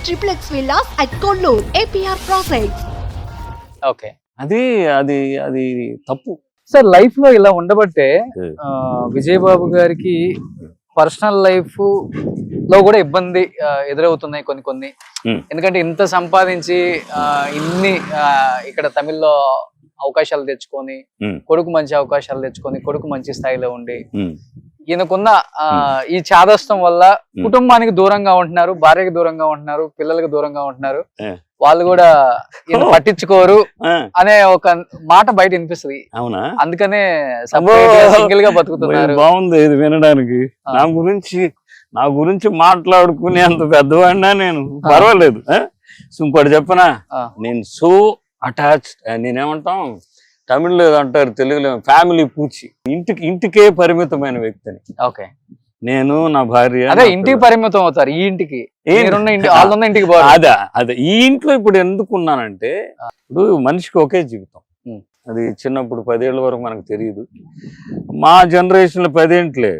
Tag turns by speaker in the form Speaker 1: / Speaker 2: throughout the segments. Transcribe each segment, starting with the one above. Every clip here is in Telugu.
Speaker 1: triplex villas at Kollur, APR Projects.
Speaker 2: Okay
Speaker 3: అది అది అది తప్పు.
Speaker 2: సార్ లైఫ్ లో ఇలా ఉండబట్టే విజయ్ బాబు గారికి పర్సనల్ లైఫ్ లో కూడా ఇబ్బంది ఎదురవుతున్నాయి కొన్ని. ఎందుకంటే ఇంత సంపాదించి ఇన్ని ఇక్కడ తమిళ్లో అవకాశాలు తెచ్చుకొని కొడుకు మంచి అవకాశాలు తెచ్చుకొని కొడుకు మంచి స్థాయిలో ఉండి ఈయనకున్న ఈ చాదస్తం వల్ల కుటుంబానికి దూరంగా ఉంటున్నారు, భార్యకి దూరంగా ఉంటున్నారు, పిల్లలకి దూరంగా ఉంటున్నారు. వాళ్ళు కూడా ఈయన పట్టించుకోరు అనే ఒక మాట బయట వినిపిస్తుంది.
Speaker 3: అవునా?
Speaker 2: అందుకనే సింగిల్ గా బతుకుతున్నారు.
Speaker 3: బాగుంది ఇది వినడానికి. నా గురించి మాట్లాడుకునే అంత పెద్దవాడినా నేను, పర్వాలేదు. ఇంకోటి చెప్పనా, నేను సో అటాచ్డ్, నేనేమంటాం తమిళ్లో అంటారు, తెలుగులో ఫ్యామిలీ పూచి, ఇంటికే పరిమితమైన వ్యక్తిని.
Speaker 2: ఓకే,
Speaker 3: నేను నా భార్య
Speaker 2: అదే ఇంటికి పరిమితం అవుతారు. ఈ ఇంటికి ఇంటికి
Speaker 3: అదే ఈ ఇంట్లో ఇప్పుడు ఎందుకున్నానంటే, ఇప్పుడు మనిషికి ఒకే జీవితం. అది చిన్నప్పుడు 10 ఏళ్ల వరకు మనకు తెలియదు. మా జనరేషన్ లో 10 ఏంట్లే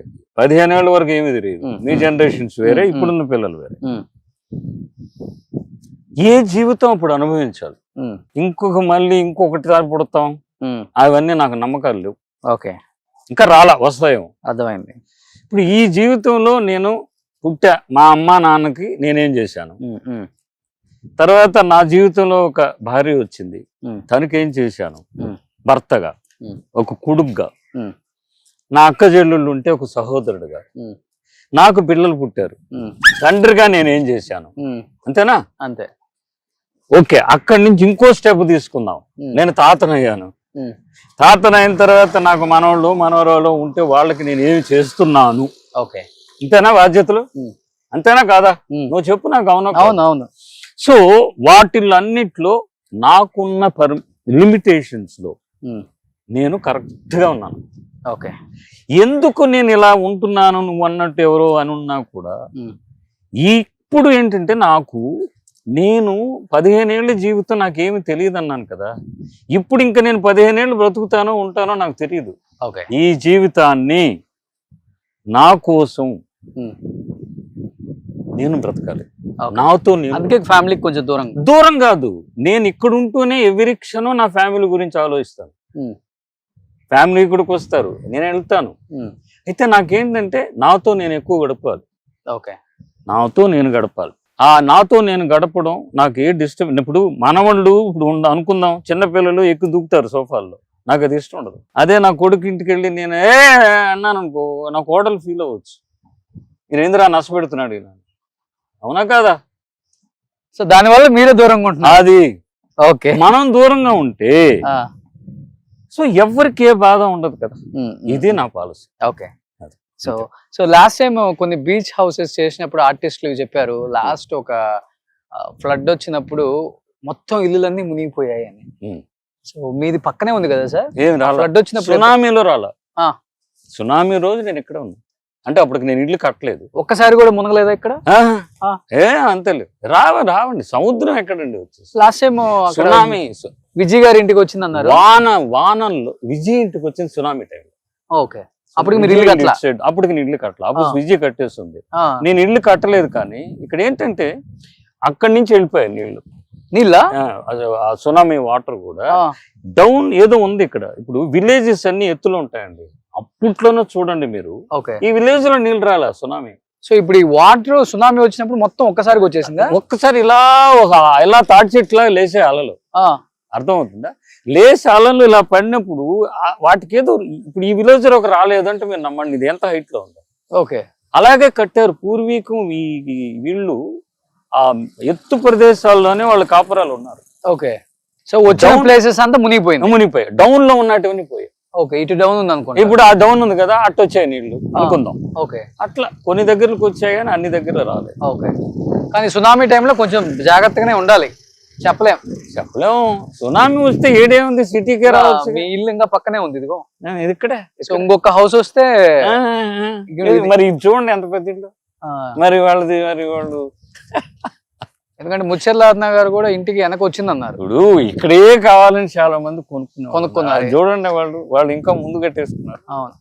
Speaker 3: 15 ఏళ్ల వరకు ఏమీ తెలియదు. మీ జనరేషన్స్ వేరే, ఇప్పుడున్న పిల్లలు వేరే. ఏ జీవితం అప్పుడు అనుభవించాలి. మళ్ళీ ఇంకొకటిసారి పుడతాం, అవన్నీ నాకు నమ్మకాలు లేవు.
Speaker 2: ఓకే,
Speaker 3: ఇంకా వస్తాయేమో.
Speaker 2: అర్థమైంది.
Speaker 3: ఇప్పుడు ఈ జీవితంలో నేను పుట్టా, మా అమ్మ నాన్నకి నేనేం చేశాను, తర్వాత నా జీవితంలో ఒక భార్య వచ్చింది, తనకేం చేశాను, భర్తగా, ఒక కొడుకుగా, నా అక్క చెల్లెళ్ళు ఉంటే ఒక సహోదరుడుగా, నాకు పిల్లలు పుట్టారు, తండ్రిగా నేనేం చేశాను. అంతేనా?
Speaker 2: అంతే.
Speaker 3: ఓకే, అక్కడి నుంచి ఇంకో స్టెప్ తీసుకుందాం. నేను తాతనయ్యాను. తాతనైన తర్వాత నాకు మనవాళ్ళు మనవరాళ్ళు ఉంటే వాళ్ళకి నేను ఏమి చేస్తున్నాను.
Speaker 2: ఓకే,
Speaker 3: అంతేనా బాధ్యతలు? అంతేనా కాదా? నువ్వు చెప్పు నాకు.
Speaker 2: అవును.
Speaker 3: సో వాటిలన్నిట్లో నాకున్న లిమిటేషన్స్ లో నేను కరెక్ట్ గా ఉన్నాను.
Speaker 2: ఓకే,
Speaker 3: ఎందుకు నేను ఇలా ఉంటున్నాను నువ్వు అన్నట్టు ఎవరో అని ఉన్నా కూడా, ఇప్పుడు ఏంటంటే నేను 15 ఏళ్ళ జీవితం నాకేమి తెలియదు అన్నాను కదా. ఇప్పుడు ఇంకా నేను 15 ఏళ్ళు బ్రతుకుతానో ఉంటానో నాకు తెలియదు. ఈ జీవితాన్ని నా కోసం నేను బ్రతకాలి. నాతో
Speaker 2: అందుకే ఫ్యామిలీకి కొంచెం
Speaker 3: దూరం కాదు, నేను ఇక్కడ ఉంటూనే ఎవరి క్షణం నా ఫ్యామిలీ గురించి ఆలోచిస్తాను. ఫ్యామిలీ ఇక్కడికి వస్తారు, నేను వెళ్తాను. అయితే నాకేంటంటే నాతో నేను ఎక్కువ గడపాలి.
Speaker 2: ఓకే,
Speaker 3: నాతో నేను గడపాలి. నాతో నేను గడపడం నాకు ఏ డిస్టర్బ్. ఇప్పుడు మనవాళ్ళు ఇప్పుడు అనుకుందాం, చిన్నపిల్లలు ఎక్కువ దూకుతారు సోఫాల్లో, నాకు అది ఇష్టం ఉండదు. అదే నా కొడుకు ఇంటికి వెళ్ళి నేను అన్నాను అనుకో, నా కోడలు ఫీల్ అవ్వచ్చు, ఈయన నష్టపెడుతున్నాడు ఈయన. అవునా కాదా?
Speaker 2: సో దానివల్ల మీరే దూరంగా ఉంటున్నారు.
Speaker 3: అది
Speaker 2: ఓకే,
Speaker 3: మనం దూరంగా ఉంటే సో ఎవరికి ఏ బాధ ఉండదు కదా. ఇది నా policy.
Speaker 2: Okay, so last time కొన్ని బీచ్ హౌసెస్ చేసినప్పుడు ఆర్టిస్టులు చెప్పారు, లాస్ట్ ఒక ఫ్లడ్ వచ్చినప్పుడు మొత్తం ఇల్లులన్నీ మునిగిపోయాయి అని. సో మీది పక్కనే ఉంది కదా సార్? ఫ్లడ్ వచ్చినప్పుడు
Speaker 3: సునామీలో సునామీ రోజు నేను ఇక్కడ ఉన్నా, అంటే అప్పటికి నేను ఇల్లు కట్టలేదు.
Speaker 2: ఒక్కసారి కూడా మునగలేదా ఇక్కడ?
Speaker 3: అంతేలేదు. రావండి, సముద్రం ఎక్కడండి వచ్చేసి.
Speaker 2: లాస్ట్ టైం సునామీ విజయ్ గారి ఇంటికి వచ్చింది అన్నారు.
Speaker 3: వానల్లో విజయ్ ఇంటికి వచ్చింది సునామీ టైం.
Speaker 2: ఓకే, అప్పటికి మీరు ఇల్లు కట్టలా?
Speaker 3: అప్పటికి నేను ఇల్లు కట్టలా, అప్పుడు విజయ్ కట్టేస్తుంది. నేను ఇల్లు కట్టలేదు. కానీ ఇక్కడ ఏంటంటే అక్కడి నుంచి వెళ్ళిపోయాయి నీళ్ళ సునామీ వాటర్ కూడా డౌన్ ఏదో ఉంది ఇక్కడ. ఇప్పుడు విలేజెస్ అన్ని ఎత్తులో ఉంటాయండి. అప్పట్లోనే చూడండి మీరు, ఈ విలేజ్ లో నీళ్ళు రాలా సునామీ.
Speaker 2: సో ఇప్పుడు ఈ వాటర్ సునామీ వచ్చినప్పుడు మొత్తం ఒక్కసారిగా వచ్చేసిందా?
Speaker 3: ఒక్కసారి ఇలా తాటి చెట్లా లేసే అలలు, అర్థమవుతుందా? లేసే అలలు ఇలా పడినప్పుడు వాటికి ఏదో, ఇప్పుడు ఈ విలేజ్ లో రాలేదంటే మీరు నమ్మండి, ఇది ఎంత హైట్ లో ఉంది.
Speaker 2: ఓకే,
Speaker 3: అలాగే కట్టారు పూర్వీకం. వీళ్ళు ఆ ఎత్తు ప్రదేశాల్లోనే వాళ్ళ కాపురాలు ఉన్నారు.
Speaker 2: ఓకే, సో వచ్చిన ప్లేసెస్ అంతా మునిగిపోయాయి,
Speaker 3: డౌన్ లో ఉన్నట్టువన్నీ పోయాయి.
Speaker 2: ఓకే, ఇటు డౌన్ ఉంది అనుకోండి.
Speaker 3: ఇప్పుడు ఆ డౌన్ ఉంది కదా, అటు వచ్చాయి నీళ్లు అనుకుందాం.
Speaker 2: ఓకే,
Speaker 3: అట్లా కొన్ని దగ్గరకు వచ్చాయి కానీ అన్ని దగ్గర రాలేదు.
Speaker 2: ఓకే, కానీ సునామీ టైంలో కొంచెం జాగ్రత్తగానే ఉండాలి. చెప్పలేం.
Speaker 3: సునామీ వస్తే ఏడేముంది, సిటీకే రావచ్చు.
Speaker 2: మీ ఇల్లు ఇంకా పక్కనే ఉంది, ఇదిగో
Speaker 3: ఇది ఇక్కడే.
Speaker 2: ఇంకొక హౌస్ వస్తే
Speaker 3: మరి ఇది చూడండి ఎంత పెద్ద ఇల్లు. మరి వాళ్ళు
Speaker 2: ఎందుకంటే ముచ్చర్ల రత్న గారు కూడా ఇంటికి వెనక వచ్చింది అన్నారు.
Speaker 3: ఇప్పుడు ఇక్కడే కావాలని చాలా మంది కొనుక్కున్నారు. చూడండి, వాళ్ళు ఇంకా ముందు కట్టేసుకున్నారు.
Speaker 2: అవును.